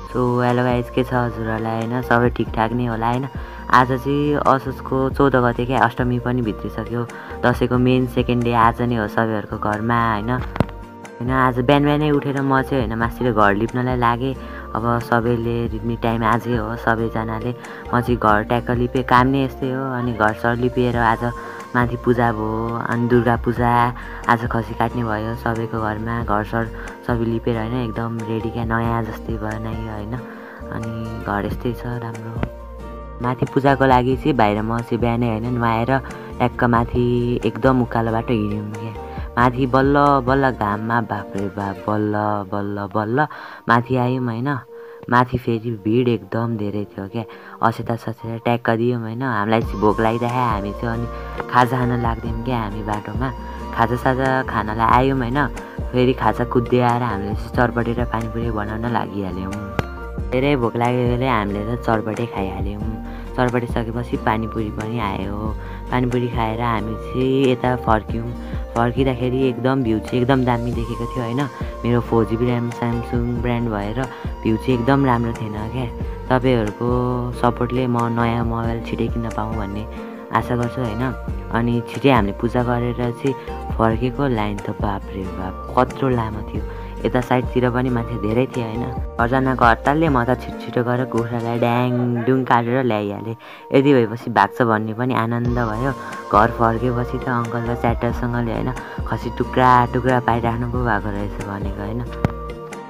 So hello guys, के छ हजुरहरूलाई होइन, सबै ठिकठाक नै होला होइन। आज चाहिँ असोजको 14 गते क्या, अष्टमी पनि भित्रिसक्यो। दसैँको मेन सेकेन्ड डे आज नै हो सबैहरूको घरमा होइन। आज बिहान बिहानै उठेर म चाहिँ होइन मास्तिर घर लिप्नलाई लागेँ। अब सबैले लिप्ने टाइम आजै हो सबैजनाले। म चाहिँ घर ट्याक्क लिपेँ, काम नै यस्तै हो। अनि घर लिपेर आज माथि पूजा भयो। अनि दुर्गा पूजा आज खसी काट्ने भयो सबैको घरमा। घर सबै लिपेर होइन एकदम रेडी क्या, नयाँ जस्तै बनायो होइन। अनि घर यस्तै छ राम्रो। माथि पूजाको लागि चाहिँ बाहिर म चाहिँ बिहानै होइन नुहाएर ट्याक्क माथि एकदम उकालो बाटो हिँड्यौँ क्या। माथि बल्ल बल्ल घाममा बाफ्रे बाफ बल्ल बल्ल बल्ल माथि आयौँ होइन। माथि फेरि भिड एकदम धेरै थियो क्या। असेता ससेता ट्याक्क दियौँ होइन। हामीलाई चाहिँ भोक लागिरहेको, हामी चाहिँ अनि खाजा खान लाग्दैनौँ क्या। हामी बाटोमा खाजासाजा खानलाई आयौँ होइन। फेरि खाजा कुद्दै आएर हामीले चाहिँ चरपटे र पानीपुरी बनाउन लागिहाल्यौँ। धेरै भोक लागेकोले हामीले त चरपटे खाइहाल्यौँ। चरपटे सकेपछि पानीपुरी पनि आयो। पानीपुरी खाएर हामी चाहिँ यता फर्किँदाखेरि एकदम भ्यू चाहिँ एकदम दामी देखेको थियो होइन। मेरो 4GB ऱ्याम स्यामसङ ब्रान्ड भएर भ्यू चाहिँ एकदम राम्रो थिएन क्या। तपाईँहरूको सपोर्टले म नयाँ मोबाइल छिटै किन्न पाऊँ भन्ने आशा गर्छु होइन। अनि छिटै हामीले पूजा गरेर चाहिँ फर्केको लाइन त बाफ्रे बाफ कत्रो लामो थियो। यता साइडतिर पनि मान्छे धेरै थियो होइन। घरजनाको हडतालले म त छिटो गरेर कुखुरालाई ड्याङडुङ काटेर ल्याइहालेँ। यति भएपछि भाग्छ भन्ने पनि आनन्द भयो। घर फर्केपछि त अङ्कल र च्याटरसँगले होइन खसी टुक्रा टुक्रा पाइराख्नु पो भएको रहेछ भनेको होइन।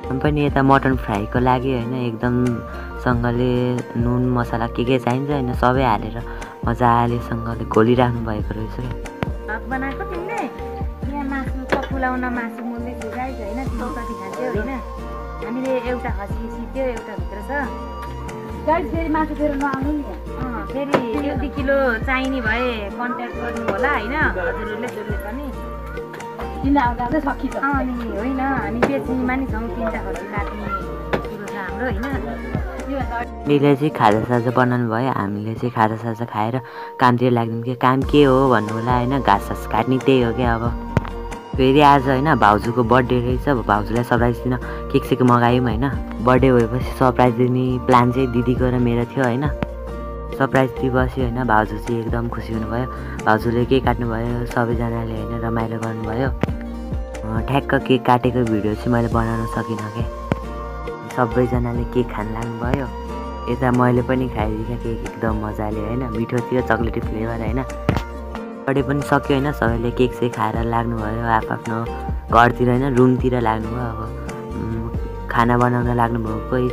पनि यता मटन फ्राईको लागि होइन एकदमसँगले नुन मसला के चाहिन्छ होइन सबै हालेर मजालेसँगले घोलिराख्नु भएको रहेछ क्या। बनाएको तिमीले यहाँ मासु फुलाउन मासु मोल्दैछु गाइस होइन। तिमी कति खान्छौ होइन। हामीले एउटा खसी सिक्यो, एउटा भित्र छ गाइस। फेरि मासु फेरि नआउनु नि। फेरि 1 किलो चाहिने भए कन्ट्याक्ट गर्नु होला होइन हजुरहरूले जसले पनि किन आउँदा सकिन्छ। अनि होइन हामी बेच्नेमा नि छौँ, 3टा खसी काट्ने कुरो छ हाम्रो होइन। हामीले चाहिँ खाजासाजा बनाउनु भयो। हामीले चाहिँ खाजासाजा खाएर कामतिर लाग्यौँ कि काम के हो भन्नु होला होइन। घाँस काट्ने त्यही हो क्या। अब फेरि आज होइन भाउजूको बर्थडे रहेछ। अब भाउजूलाई सरप्राइज दिन केक मगायौँ होइन। बर्थडे भएपछि सरप्राइज दिने प्लान चाहिँ दिदीको र मेरो थियो होइन। सरप्राइज दिएपछि होइन भाउजू चाहिँ एकदम खुसी हुनुभयो। भाउजूले केक काट्नुभयो, सबैजनाले होइन रमाइलो गर्नुभयो। ठ्याक्क केक काटेको भिडियो चाहिँ मैले बनाउन सकिनँ क्या। सबैजनाले केक खान लाग्नुभयो। यता मैले पनि खाइदिएँ केक एकदम मजाले होइन। मिठो थियो, चक्लेटी फ्लेभर होइन। बर्थडे पनि सक्यो होइन। सबैले केक खाएर लाग्नुभयो आफ्नो घरतिर होइन, रुमतिर लाग्नुभयो। अब खाना बनाउन लाग्नुभयो कोही।